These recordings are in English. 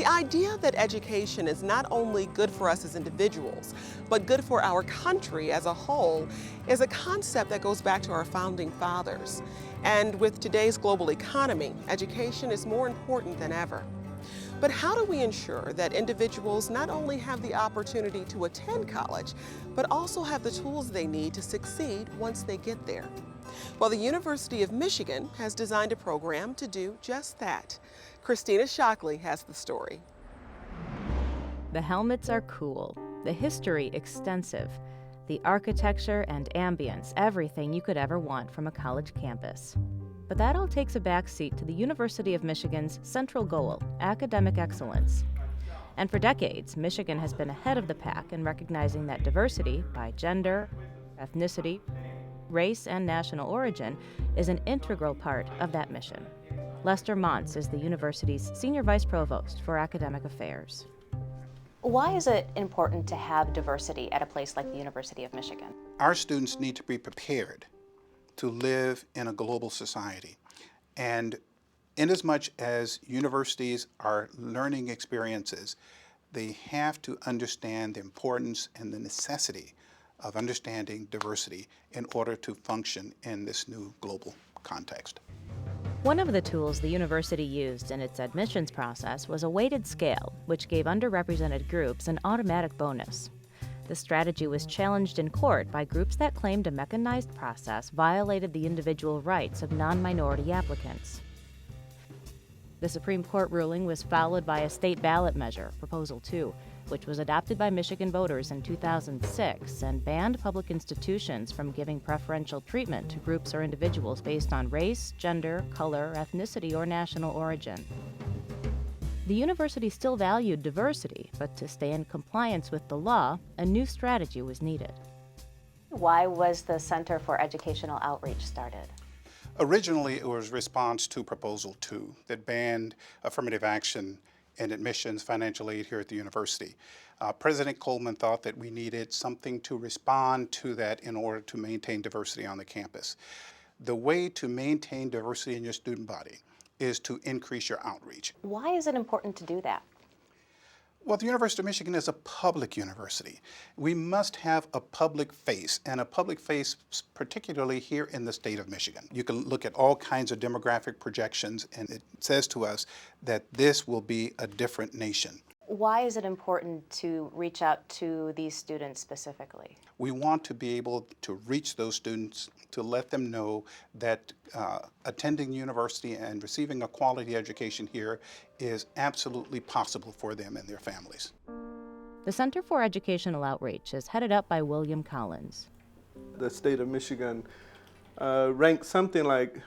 The idea that education is not only good for us as individuals, but good for our country as a whole is a concept that goes back to our founding fathers. And with today's global economy, education is more important than ever. But how do we ensure that individuals not only have the opportunity to attend college, but also have the tools they need to succeed once they get there? Well, the University of Michigan has designed a program to do just that. Christina Shockley has the story. The helmets are cool, the history extensive, the architecture and ambience everything you could ever want from a college campus. But that all takes a backseat to the University of Michigan's central goal, academic excellence. And for decades, Michigan has been ahead of the pack in recognizing that diversity by gender, ethnicity, race, and national origin is an integral part of that mission. Lester Montz is the university's Senior Vice Provost for Academic Affairs. Why is it important to have diversity at a place like the University of Michigan? Our students need to be prepared to live in a global society. And inasmuch as universities are learning experiences, they have to understand the importance and the necessity of understanding diversity in order to function in this new global context. One of the tools the university used in its admissions process was a weighted scale, which gave underrepresented groups an automatic bonus. The strategy was challenged in court by groups that claimed a mechanized process violated the individual rights of non-minority applicants. The Supreme Court ruling was followed by a state ballot measure, Proposal 2, which was adopted by Michigan voters in 2006 and banned public institutions from giving preferential treatment to groups or individuals based on race, gender, color, ethnicity, or national origin. The university still valued diversity, but to stay in compliance with the law, a new strategy was needed. Why was the Center for Educational Outreach started? Originally, it was response to Proposal 2 that banned affirmative action in admissions financial aid here at the university. President Coleman thought that we needed something to respond to that in order to maintain diversity on the campus. The way to maintain diversity in your student body is to increase your outreach. Why is it important to do that? Well, the University of Michigan is a public university. We must have a public face, and a public face particularly here in the state of Michigan. You can look at all kinds of demographic projections, and it says to us that this will be a different nation. Why is it important to reach out to these students specifically? We want to be able to reach those students to let them know that attending university and receiving a quality education here is absolutely possible for them and their families. The Center for Educational Outreach is headed up by William Collins. The state of Michigan ranks something like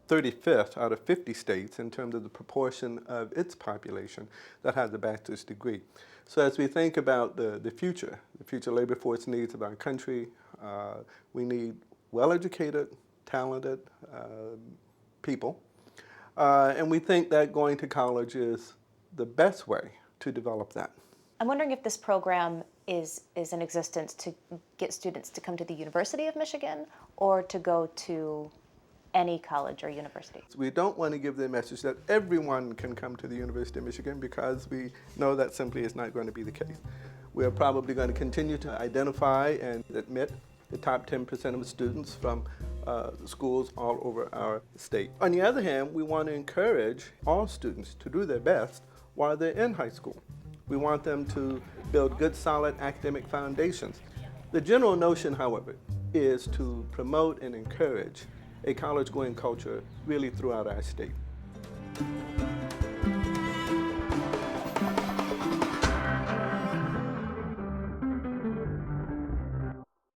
35th out of 50 states in terms of the proportion of its population that has a bachelor's degree. So as we think about the future labor force needs of our country, we need well-educated, talented people. And we think that going to college is the best way to develop that. I'm wondering if this program is in existence to get students to come to the University of Michigan or to go to any college or university. We don't want to give the message that everyone can come to the University of Michigan because we know that simply is not going to be the case. We are probably going to continue to identify and admit the top 10% of students from schools all over our state. On the other hand, we want to encourage all students to do their best while they're in high school. We want them to build good, solid academic foundations. The general notion, however, is to promote and encourage a college-going culture really throughout our state.